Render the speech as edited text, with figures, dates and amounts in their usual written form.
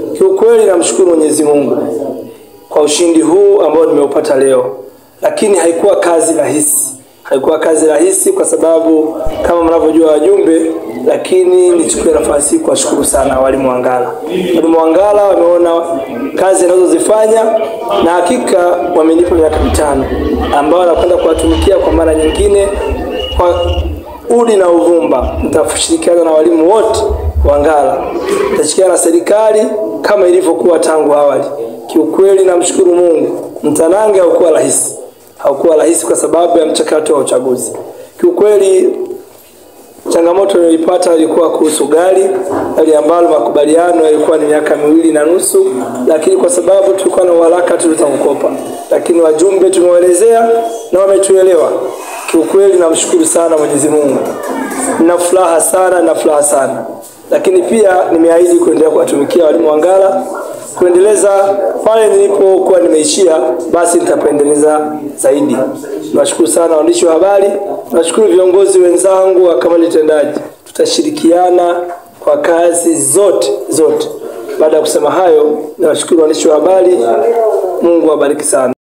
Kiukweli namshukuru Mwenyezi Mungu kwa ushindi huu ambao nimeupata leo. Lakini haikuwa kazi rahisi. Haikuwa kazi rahisi kwa sababu kama mnavyojua wajumbe, lakini nichukue nafasi kuwashukuru sana walimu wa Ngara. Walimu wa Ngara wameona kazi ninazozifanya na hakika wamenipa miaka 5 ambao nakwenda kuwatumikia kwa mara nyingine kwa udi na uvumba. Nitashirikiana na walimu wote wa Ngara. Nitashirikiana na serikali kama ilivyokuwa tangu awali. Kiukweli namshukuru Mungu. Mtanange haukuwa rahisi. Haukuwa rahisi kwa sababu ya mchakato wa uchaguzi. Kiukweli changamoto nilipata ilikuwa kuhusu gari ambalo makubaliano yalikuwa ni miaka 2.5, lakini kwa sababu tulikuwa na haraka tulitakukopa. Lakini wajumbe tumewaelezea na wametuelewa. Kiukweli namshukuru sana Mwenyezi Mungu. Nina furaha sana. Lakini pia nimeahidi kuendelea kuwatumikia walimu wa Ngara, kuendeleza pale nilipokuwa nimeishia, basi nitapendeleza zaidi. Nashukuru sana waandishi wa habari, nashukuru viongozi wenzangu wa kamati tendaji. Tutashirikiana kwa kazi zote. Baada ya kusema hayo, nashukuru waandishi wa habari. Mungu awabariki sana.